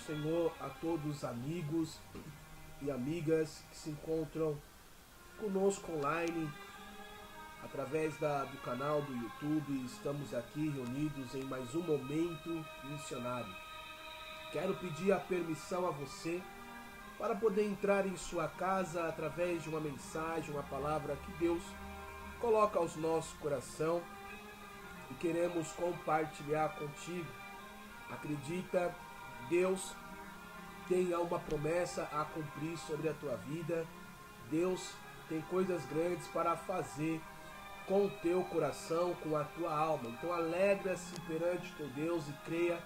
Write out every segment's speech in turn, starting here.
Senhor a todos os amigos e amigas que se encontram conosco online através do canal do YouTube. Estamos aqui reunidos em mais um momento missionário. Quero pedir a permissão a você para poder entrar em sua casa através de uma mensagem, uma palavra que Deus coloca aos nossos coração e queremos compartilhar contigo. Acredita, Deus tem uma promessa a cumprir sobre a tua vida. Deus tem coisas grandes para fazer com o teu coração, com a tua alma. Então alegra-se perante teu Deus e creia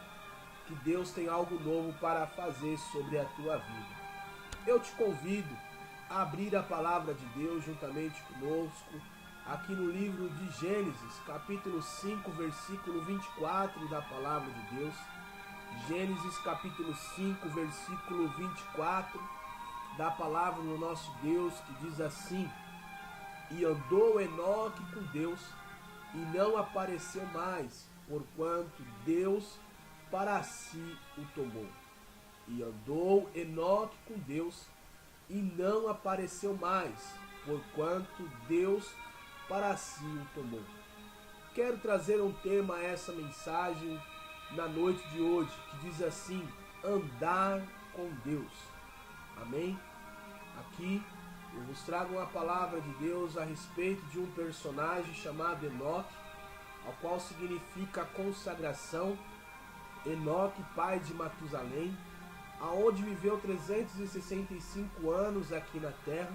que Deus tem algo novo para fazer sobre a tua vida. Eu te convido a abrir a palavra de Deus juntamente conosco, aqui no livro de Gênesis, capítulo 5, versículo 24 da palavra de Deus. Gênesis, capítulo 5, versículo 24 da palavra do nosso Deus, que diz assim: E andou Enoque com Deus, e não apareceu mais, porquanto Deus para si o tomou. E andou Enoque com Deus, e não apareceu mais, porquanto Deus para si o tomou. Quero trazer um tema a essa mensagem na noite de hoje, que diz assim: andar com Deus. Amém? Aqui eu vos trago uma palavra de Deus a respeito de um personagem chamado Enoque, ao qual significa consagração. Enoque, pai de Matusalém, aonde viveu 365 anos aqui na terra,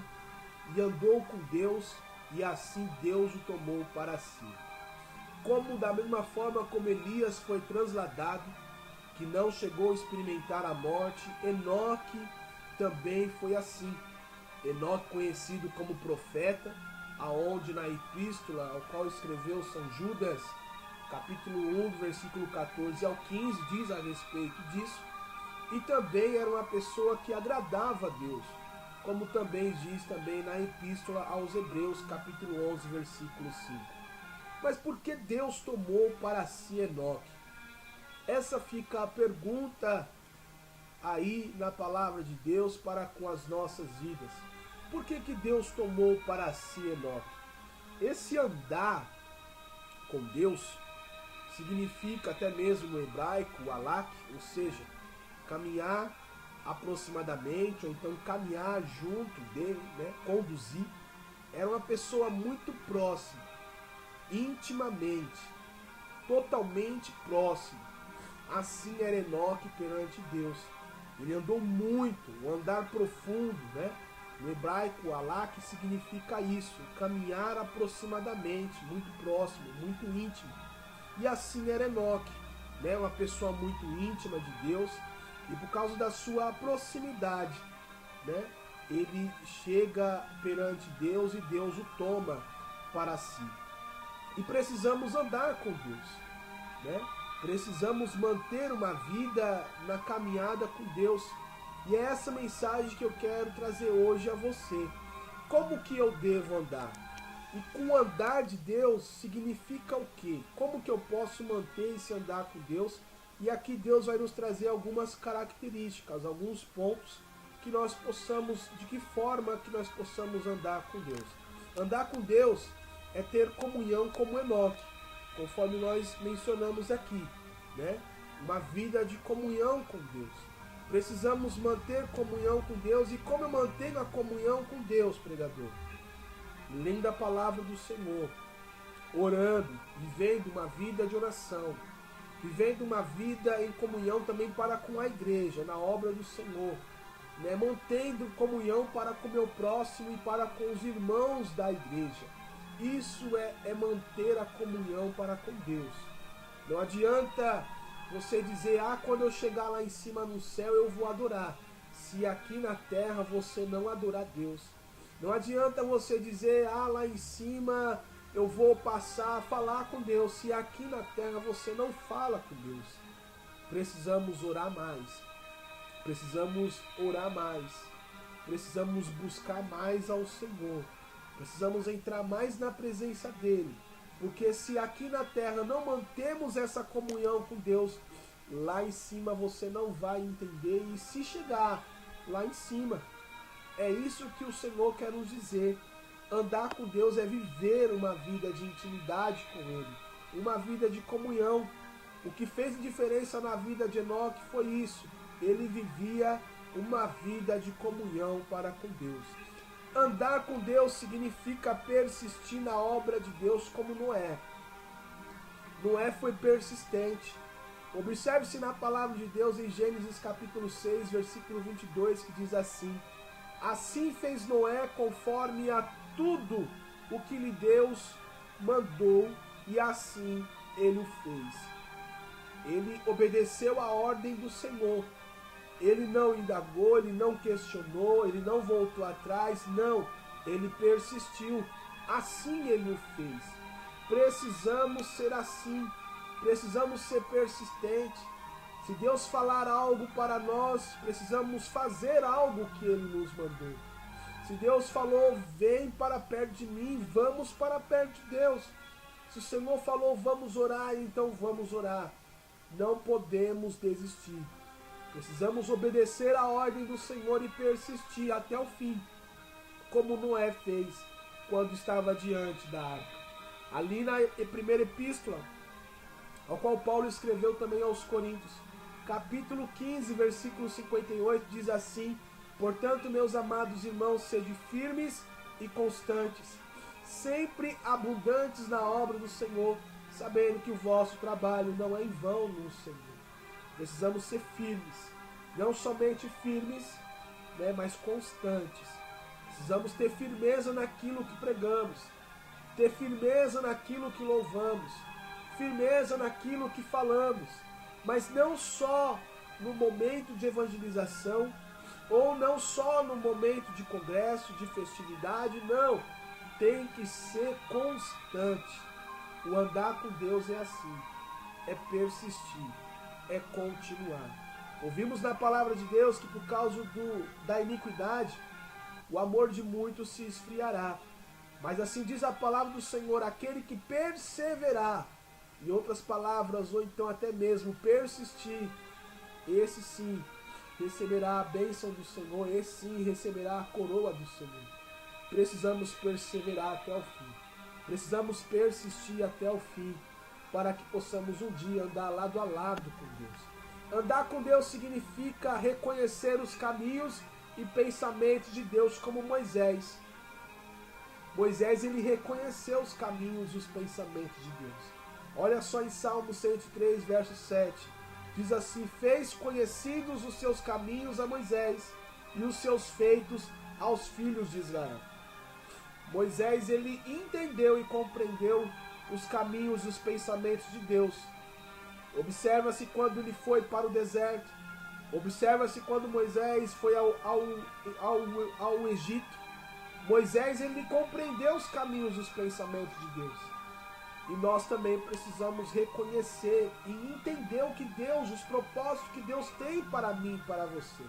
e andou com Deus, e assim Deus o tomou para si. Como da mesma forma como Elias foi transladado, que não chegou a experimentar a morte, Enoque também foi assim. Enoque, conhecido como profeta, aonde na epístola ao qual escreveu São Judas, capítulo 1, versículo 14 ao 15, diz a respeito disso. E também era uma pessoa que agradava a Deus, como também diz também na epístola aos Hebreus, capítulo 11, versículo 5. Mas por que Deus tomou para si Enoque? Essa fica a pergunta aí na palavra de Deus para com as nossas vidas. Por que Deus tomou para si Enoque? Esse andar com Deus significa até mesmo no hebraico, alak, ou seja, caminhar aproximadamente, ou então caminhar junto dele, conduzir. Era uma pessoa muito próxima, intimamente, totalmente próximo. Assim era Enoque perante Deus. Ele andou muito, um andar profundo, No hebraico, alak significa isso, caminhar aproximadamente, muito próximo, muito íntimo. E assim era Enoque, uma pessoa muito íntima de Deus, e por causa da sua proximidade, ele chega perante Deus e Deus o toma para si. E precisamos andar com Deus, Precisamos manter uma vida na caminhada com Deus. E é essa mensagem que eu quero trazer hoje a você. Como que eu devo andar? E com o andar de Deus significa o quê? Como que eu posso manter esse andar com Deus? E aqui Deus vai nos trazer algumas características, alguns pontos que nós possamos, de que forma que nós possamos andar com Deus. Andar com Deus é ter comunhão como Enoque, conforme nós mencionamos aqui, Uma vida de comunhão com Deus. Precisamos manter comunhão com Deus. E como eu mantenho a comunhão com Deus, pregador? Lendo a palavra do Senhor, orando, vivendo uma vida de oração, vivendo uma vida em comunhão também para com a igreja, na obra do Senhor, mantendo comunhão para com o meu próximo e para com os irmãos da igreja. Isso é manter a comunhão para com Deus. Não adianta você dizer: quando eu chegar lá em cima no céu eu vou adorar, se aqui na terra você não adorar Deus. Não adianta você dizer: lá em cima eu vou passar a falar com Deus, se aqui na terra você não fala com Deus. Precisamos orar mais. Precisamos orar mais. Precisamos buscar mais ao Senhor. Precisamos entrar mais na presença dEle. Porque se aqui na terra não mantemos essa comunhão com Deus, lá em cima você não vai entender, e se chegar lá em cima, é isso que o Senhor quer nos dizer. Andar com Deus é viver uma vida de intimidade com Ele, uma vida de comunhão. O que fez diferença na vida de Enoque foi isso. Ele vivia uma vida de comunhão para com Deus. Andar com Deus significa persistir na obra de Deus como Noé. Noé foi persistente. Observe-se na palavra de Deus em Gênesis capítulo 6, versículo 22, que diz assim: assim fez Noé conforme a tudo o que lhe Deus mandou, e assim ele o fez. Ele obedeceu a ordem do Senhor. Ele não indagou, ele não questionou, ele não voltou atrás, não. Ele persistiu. Assim ele o fez. Precisamos ser assim. Precisamos ser persistentes. Se Deus falar algo para nós, precisamos fazer algo que Ele nos mandou. Se Deus falou, vem para perto de mim, vamos para perto de Deus. Se o Senhor falou, vamos orar, então vamos orar. Não podemos desistir. Precisamos obedecer a ordem do Senhor e persistir até o fim, como Noé fez quando estava diante da arca. Ali na primeira epístola, ao qual Paulo escreveu também aos Coríntios, capítulo 15, versículo 58, diz assim: portanto, meus amados irmãos, sede firmes e constantes, sempre abundantes na obra do Senhor, sabendo que o vosso trabalho não é em vão no Senhor. Precisamos ser firmes, não somente firmes, mas constantes. Precisamos ter firmeza naquilo que pregamos, ter firmeza naquilo que louvamos, firmeza naquilo que falamos, mas não só no momento de evangelização, ou não só no momento de congresso, de festividade, não. Tem que ser constante. O andar com Deus é assim, é persistir, é continuar. Ouvimos na palavra de Deus que por causa da iniquidade, o amor de muitos se esfriará. Mas assim diz a palavra do Senhor: aquele que perseverar, em outras palavras, ou então até mesmo persistir, esse sim receberá a bênção do Senhor, esse sim receberá a coroa do Senhor. Precisamos perseverar até o fim. Precisamos persistir até o fim, para que possamos um dia andar lado a lado com Deus. Andar com Deus significa reconhecer os caminhos e pensamentos de Deus, como Moisés. Moisés, ele reconheceu os caminhos e os pensamentos de Deus. Olha só em Salmo 103, verso 7. Diz assim: fez conhecidos os seus caminhos a Moisés e os seus feitos aos filhos de Israel. Moisés, ele entendeu e compreendeu os caminhos e os pensamentos de Deus. Observa-se quando ele foi para o deserto. Observa-se quando Moisés foi ao Egito. Moisés, ele compreendeu os caminhos e os pensamentos de Deus. E nós também precisamos reconhecer e entender o que Deus, os propósitos que Deus tem para mim e para você.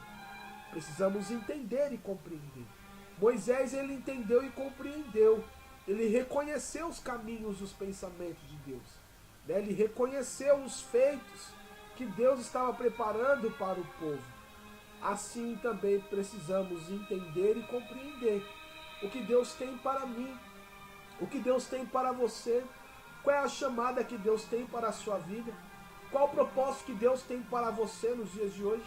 Precisamos entender e compreender. Moisés, ele entendeu e compreendeu. Ele reconheceu os caminhos e os pensamentos de Deus. Ele reconheceu os feitos que Deus estava preparando para o povo. Assim também precisamos entender e compreender o que Deus tem para mim, o que Deus tem para você. Qual é a chamada que Deus tem para a sua vida? Qual o propósito que Deus tem para você nos dias de hoje?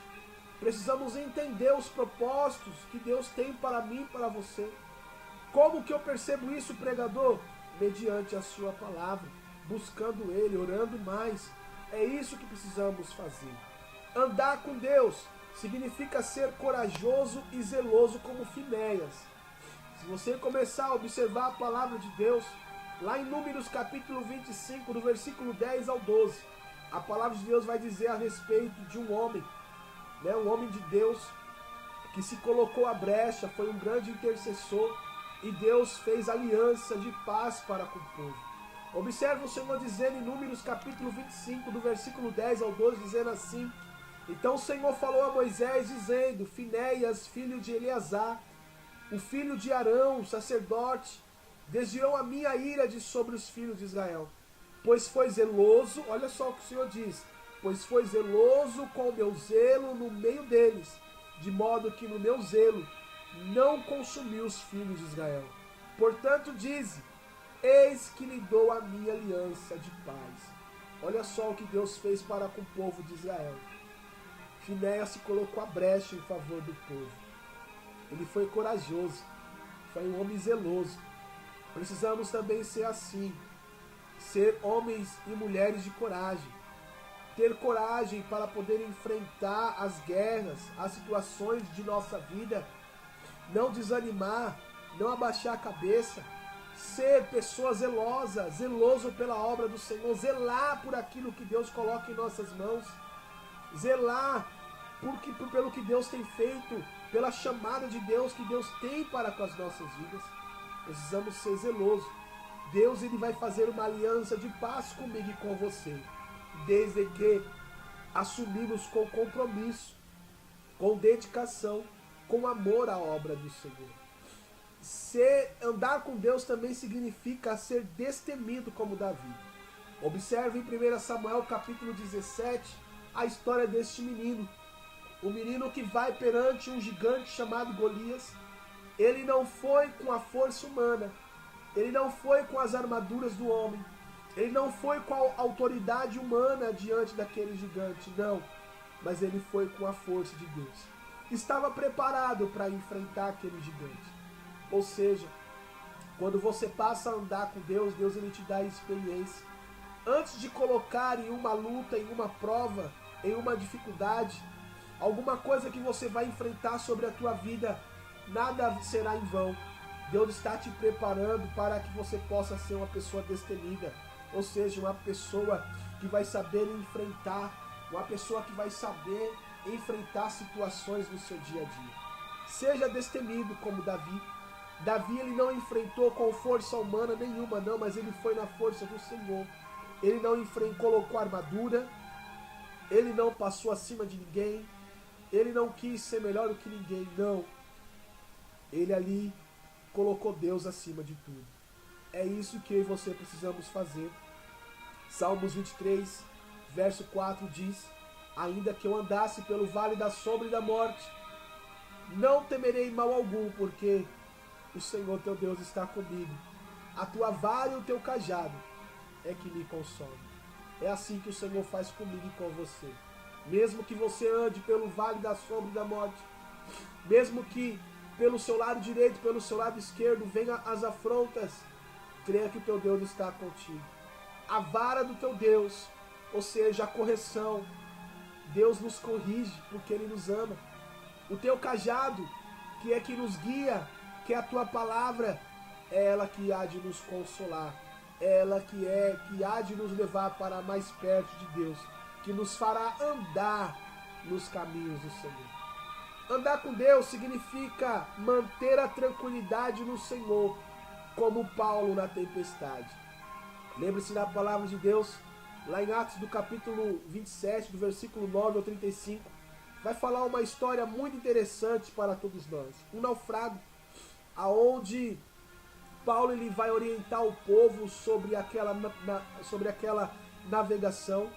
Precisamos entender os propósitos que Deus tem para mim e para você. Como que eu percebo isso, pregador? Mediante a sua palavra, buscando Ele, orando mais. É isso que precisamos fazer. Andar com Deus significa ser corajoso e zeloso como Finéias. Se você começar a observar a palavra de Deus, lá em Números capítulo 25, do versículo 10 ao 12, a palavra de Deus vai dizer a respeito de um homem, um homem de Deus, que se colocou à brecha, foi um grande intercessor, e Deus fez aliança de paz para com o povo. Observe o Senhor dizendo em Números capítulo 25, do versículo 10 ao 12, dizendo assim: então o Senhor falou a Moisés, dizendo: Finéias, filho de Eleazar, o filho de Arão, sacerdote, desviou a minha ira de sobre os filhos de Israel, pois foi zeloso, olha só o que o Senhor diz, pois foi zeloso com o meu zelo no meio deles, de modo que no meu zelo não consumi os filhos de Israel. Portanto, dize: eis que lhe dou a minha aliança de paz. Olha só o que Deus fez para com o povo de Israel. Finéias se colocou à brecha em favor do povo. Ele foi corajoso, foi um homem zeloso. Precisamos também ser assim, ser homens e mulheres de coragem. Ter coragem para poder enfrentar as guerras, as situações de nossa vida, não desanimar, não abaixar a cabeça, ser pessoa zelosa, zeloso pela obra do Senhor, zelar por aquilo que Deus coloca em nossas mãos, zelar pelo que Deus tem feito, pela chamada de Deus que Deus tem para com as nossas vidas. Precisamos ser zelosos. Deus, ele vai fazer uma aliança de paz comigo e com você, desde que assumimos com compromisso, com dedicação, com amor à obra do Senhor. Andar com Deus também significa ser destemido como Davi. Observe em 1 Samuel capítulo 17 a história deste menino. O menino que vai perante um gigante chamado Golias. Ele não foi com a força humana, ele não foi com as armaduras do homem, ele não foi com a autoridade humana diante daquele gigante, não, mas ele foi com a força de Deus. Estava preparado para enfrentar aquele gigante. Ou seja, quando você passa a andar com Deus, Deus, ele te dá experiência. Antes de colocar em uma luta, em uma prova, em uma dificuldade, alguma coisa que você vai enfrentar sobre a tua vida, nada será em vão. Deus está te preparando para que você possa ser uma pessoa destemida, ou seja, uma pessoa que vai saber enfrentar, uma pessoa que vai saber enfrentar situações no seu dia a dia. Seja destemido como Davi. Davi, ele não enfrentou com força humana nenhuma, não, mas ele foi na força do Senhor. Ele não colocou armadura, ele não passou acima de ninguém, ele não quis ser melhor do que ninguém, não. Ele ali colocou Deus acima de tudo. É isso que eu e você precisamos fazer. Salmos 23, verso 4 diz: ainda que eu andasse pelo vale da sombra e da morte, não temerei mal algum, porque o Senhor teu Deus está comigo. A tua vara e o teu cajado é que me consome. É assim que o Senhor faz comigo e com você. Mesmo que você ande pelo vale da sombra e da morte, mesmo que pelo seu lado direito, pelo seu lado esquerdo, venham as afrontas, creia que o teu Deus está contigo. A vara do teu Deus, ou seja, a correção, Deus nos corrige porque Ele nos ama. O teu cajado, que é que nos guia, que é a tua palavra, é ela que há de nos consolar, é ela que há de nos levar para mais perto de Deus, que nos fará andar nos caminhos do Senhor. Andar com Deus significa manter a tranquilidade no Senhor, como Paulo na tempestade. Lembre-se da palavra de Deus, lá em Atos do capítulo 27, do versículo 9 ao 35, vai falar uma história muito interessante para todos nós. Um naufrágio, aonde Paulo, ele vai orientar o povo sobre aquela navegação,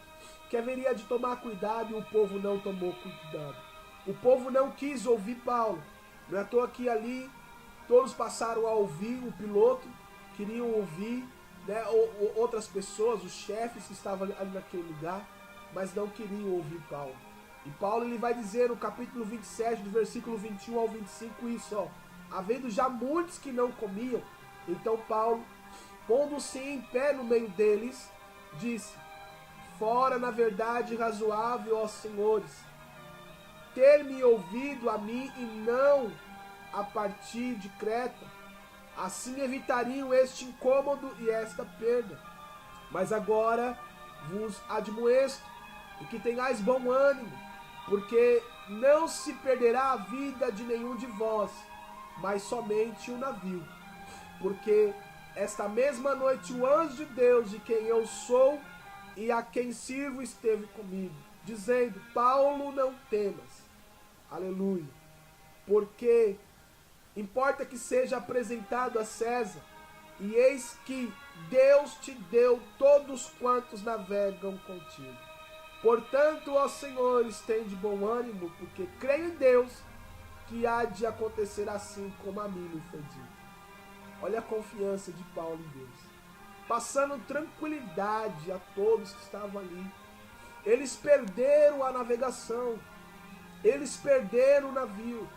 que haveria de tomar cuidado, e o povo não tomou cuidado. O povo não quis ouvir Paulo. Não é à toa que ali todos passaram a ouvir o piloto, queriam ouvir, né, outras pessoas, os chefes que estavam ali naquele lugar, mas não queriam ouvir Paulo. E Paulo, ele vai dizer no capítulo 27, do versículo 21 ao 25 isso, ó: havendo já muitos que não comiam, então Paulo, pondo-se em pé no meio deles, disse: fora na verdade razoável, ó senhores, ter-me ouvido a mim e não a partir de Creta, assim evitariam este incômodo e esta perda. Mas agora vos admoesto, e que tenhais bom ânimo, porque não se perderá a vida de nenhum de vós, mas somente o navio. Porque esta mesma noite o anjo de Deus, de quem eu sou e a quem sirvo, esteve comigo, dizendo: Paulo, não temas. Aleluia. Porque importa que seja apresentado a César, e eis que Deus te deu todos quantos navegam contigo. Portanto, ó Senhor, estende bom ânimo, porque creio em Deus que há de acontecer assim como a mim me foi dito. Olha a confiança de Paulo em Deus. Passando tranquilidade a todos que estavam ali. Eles perderam a navegação. Eles perderam o navio.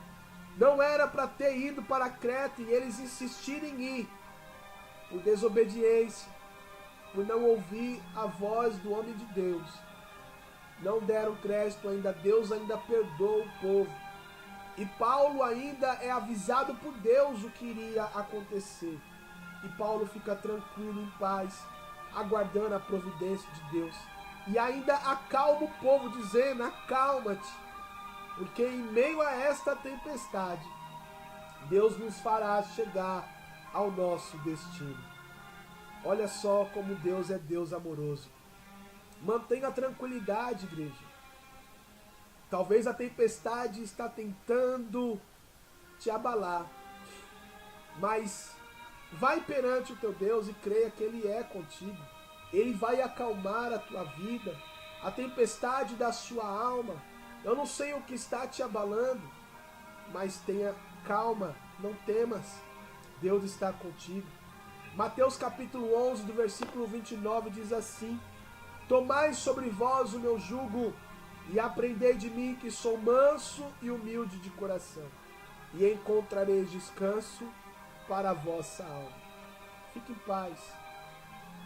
Não era para ter ido para Creta e eles insistirem em ir. Por desobediência, por não ouvir a voz do homem de Deus. Não deram crédito ainda, Deus ainda perdoa o povo. E Paulo ainda é avisado por Deus o que iria acontecer. E Paulo fica tranquilo, em paz, aguardando a providência de Deus. E ainda acalma o povo, dizendo: acalma-te, porque em meio a esta tempestade, Deus nos fará chegar ao nosso destino. Olha só como Deus é Deus amoroso. Mantenha a tranquilidade, igreja. Talvez a tempestade está tentando te abalar, mas vai perante o teu Deus e creia que Ele é contigo. Ele vai acalmar a tua vida, a tempestade da sua alma. Eu não sei o que está te abalando, mas tenha calma, não temas. Deus está contigo. Mateus capítulo 11, do versículo 29, diz assim: tomai sobre vós o meu jugo e aprendei de mim, que sou manso e humilde de coração, e encontrareis descanso para a vossa alma. Fique em paz.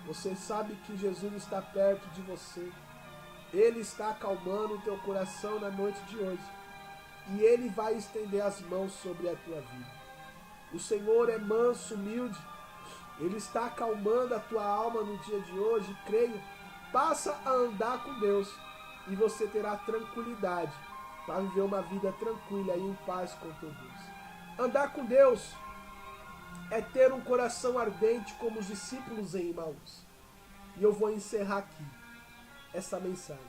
Você sabe que Jesus está perto de você. Ele está acalmando o teu coração na noite de hoje. E Ele vai estender as mãos sobre a tua vida. O Senhor é manso, humilde. Ele está acalmando a tua alma no dia de hoje. Creia. Passa a andar com Deus. E você terá tranquilidade para viver uma vida tranquila e em paz com teu Deus. Andar com Deus é ter um coração ardente como os discípulos em Emaús. E eu vou encerrar aqui essa mensagem.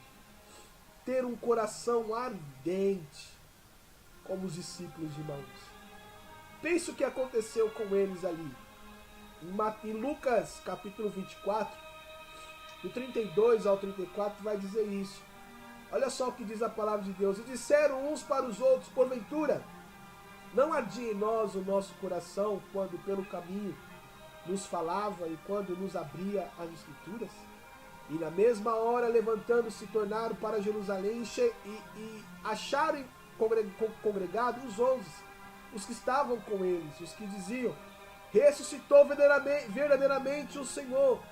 Ter um coração ardente como os discípulos de Emaús. Pense o que aconteceu com eles ali. Em Lucas capítulo 24, do 32 ao 34, vai dizer isso. Olha só o que diz a palavra de Deus. E disseram uns para os outros: porventura, não ardia em nós o nosso coração quando pelo caminho nos falava e quando nos abria as Escrituras? E na mesma hora, levantando-se, tornaram para Jerusalém e acharam congregados os 11, os que estavam com eles, os que diziam: ressuscitou verdadeiramente o Senhor,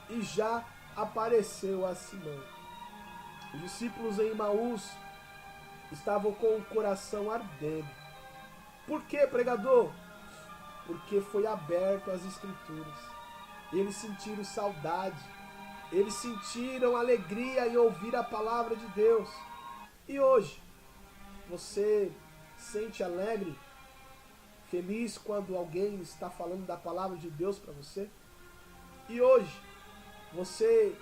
e já apareceu a Simão. Os discípulos em Emaús estavam com o coração ardendo. Por quê, pregador? Porque foi aberto às Escrituras. Eles sentiram saudade. Eles sentiram alegria em ouvir a palavra de Deus. E hoje, você sente alegre, feliz quando alguém está falando da palavra de Deus para você? E hoje, você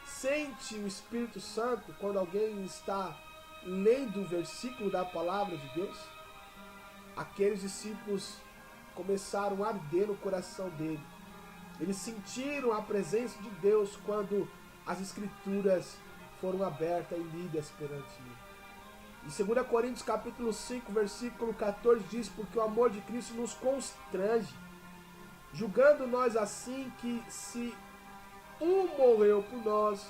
sente o Espírito Santo quando alguém está lendo o versículo da palavra de Deus? Aqueles discípulos começaram a arder no coração dele. Eles sentiram a presença de Deus quando as Escrituras foram abertas e lidas perante ele. Em 2 Coríntios capítulo 5, versículo 14 diz: porque o amor de Cristo nos constrange, julgando nós assim que se um morreu por nós,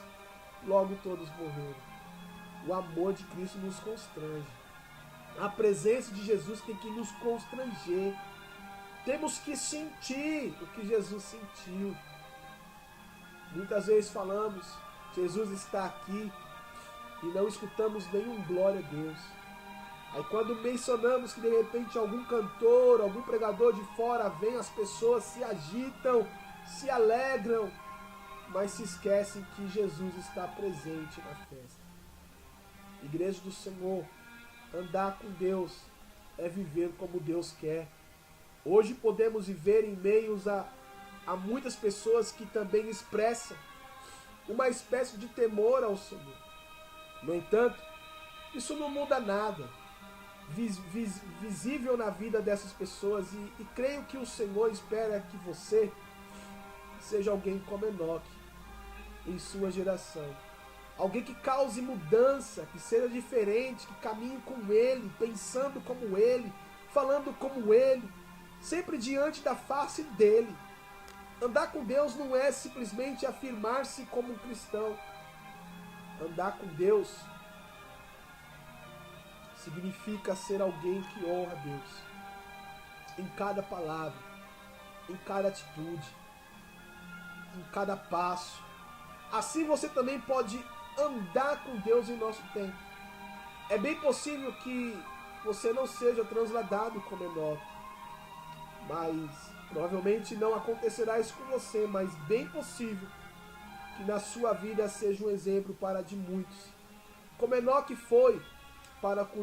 logo todos morreram. O amor de Cristo nos constrange. A presença de Jesus tem que nos constranger. Temos que sentir o que Jesus sentiu. Muitas vezes falamos: Jesus está aqui, e não escutamos nenhum glória a Deus. Aí quando mencionamos que de repente algum cantor, algum pregador de fora vem, as pessoas se agitam, se alegram, mas se esquecem que Jesus está presente na festa. Igreja do Senhor, andar com Deus é viver como Deus quer. Hoje podemos viver em meios a muitas pessoas que também expressam uma espécie de temor ao Senhor. No entanto, isso não muda nada visível na vida dessas pessoas, e creio que o Senhor espera que você seja alguém como Enoque em sua geração. alguém que cause mudança, que seja diferente, que caminhe com Ele, pensando como Ele, falando como Ele, sempre diante da face dEle. Andar com Deus não é simplesmente afirmar-se como um cristão. Andar com Deus significa ser alguém que honra Deus em cada palavra, em cada atitude, em cada passo. Assim você também pode andar com Deus em nosso tempo. É bem possível que você não seja transladado como Enoque, mas provavelmente não acontecerá isso com você, mas bem possível que na sua vida seja um exemplo para de muitos. Como Enoque foi para com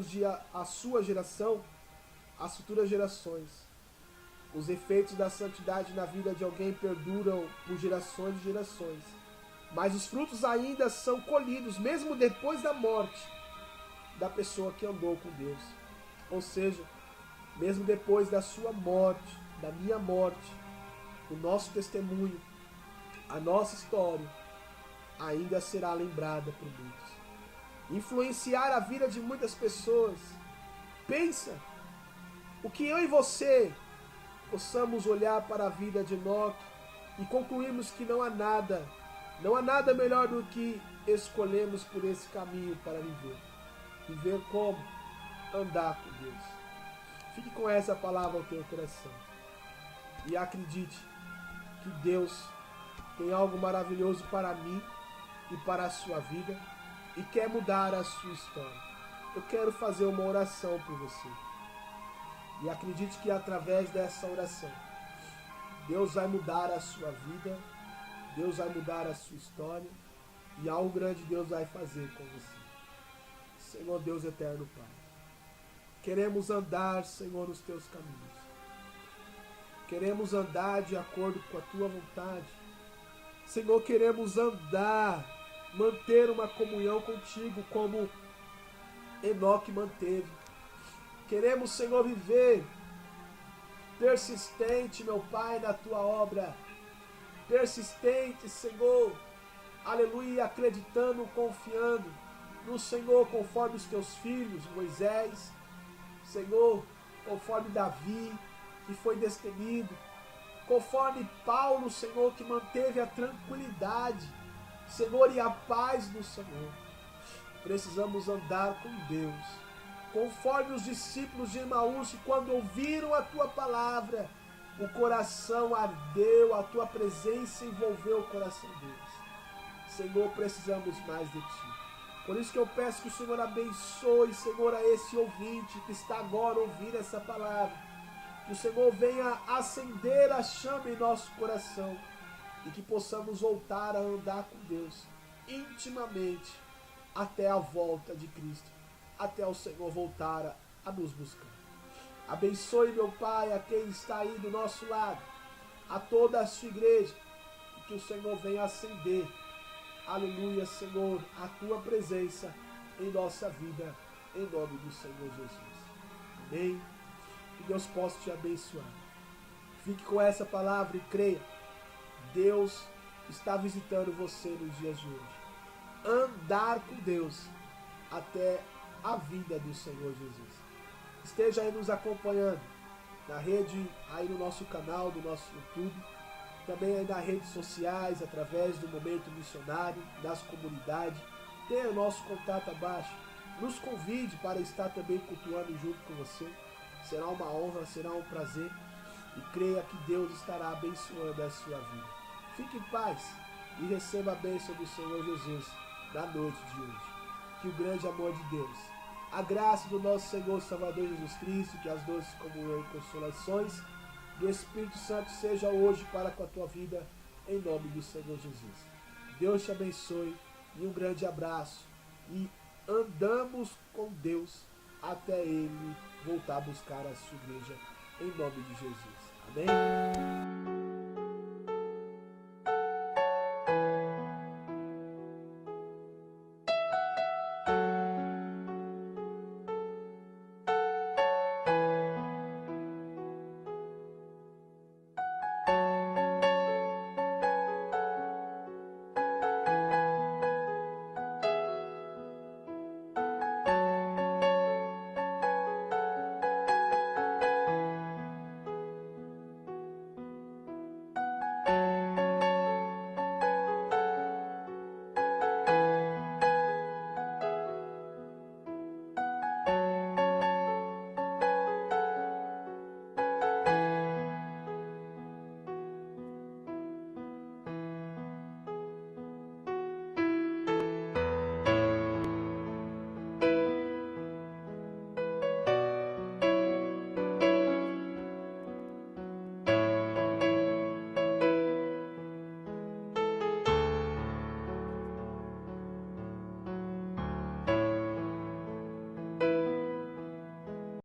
a sua geração, as futuras gerações. Os efeitos da santidade na vida de alguém perduram por gerações e gerações. Mas os frutos ainda são colhidos, mesmo depois da morte da pessoa que andou com Deus. Ou seja, mesmo depois da sua morte, da minha morte, o nosso testemunho, a nossa história, ainda será lembrada por muitos. Influenciar a vida de muitas pessoas. Pensa, o que eu e você possamos olhar para a vida de Enoque e concluirmos que não há nada melhor do que escolhermos por esse caminho para viver. Viver como? Andar com Deus. Fique com essa palavra ao teu coração. E acredite que Deus tem algo maravilhoso para mim e para a sua vida e quer mudar a sua história. Eu quero fazer uma oração por você. E acredite que através dessa oração, Deus vai mudar a sua vida, Deus vai mudar a sua história e algo grande Deus vai fazer com você. Senhor Deus eterno Pai, queremos andar, Senhor, nos teus caminhos. Queremos andar de acordo com a tua vontade. Senhor, queremos andar, manter uma comunhão contigo como Enoque manteve. Queremos, Senhor, viver persistente, meu Pai, na tua obra. Persistente, Senhor, aleluia, acreditando, confiando no Senhor, conforme os teus filhos, Moisés, Senhor, conforme Davi, que foi destemido, conforme Paulo, Senhor, que manteve a tranquilidade, Senhor, e a paz do Senhor. Precisamos andar com Deus, conforme os discípulos de Emaús, quando ouviram a tua palavra, o coração ardeu, a tua presença envolveu o coração deles. Senhor, precisamos mais de ti. Por isso que eu peço que o Senhor abençoe, Senhor, a esse ouvinte que está agora ouvindo essa palavra. Que o Senhor venha acender a chama em nosso coração e que possamos voltar a andar com Deus intimamente até a volta de Cristo, até o Senhor voltar a nos buscar. Abençoe, meu Pai, a quem está aí do nosso lado, a toda a sua igreja, e que o Senhor venha acender, aleluia, Senhor, a tua presença em nossa vida, em nome do Senhor Jesus. Amém. Que Deus possa te abençoar. Fique com essa palavra e creia. Deus está visitando você nos dias de hoje. Andar com Deus até a vinda do Senhor Jesus. Esteja aí nos acompanhando na rede, aí no nosso canal, do nosso YouTube, também aí nas redes sociais, através do Momento Missionário, das comunidades. Tenha o nosso contato abaixo. Nos convide para estar também cultuando junto com você. Será uma honra, será um prazer. E creia que Deus estará abençoando a sua vida. Fique em paz e receba a bênção do Senhor Jesus na noite de hoje. Que o grande amor de Deus, a graça do nosso Senhor Salvador Jesus Cristo, que as doces comunhão e consolações do Espírito Santo seja hoje para com a tua vida, em nome do Senhor Jesus. Deus te abençoe e um grande abraço. E andamos com Deus até Ele voltar a buscar a sua igreja, em nome de Jesus. Amém?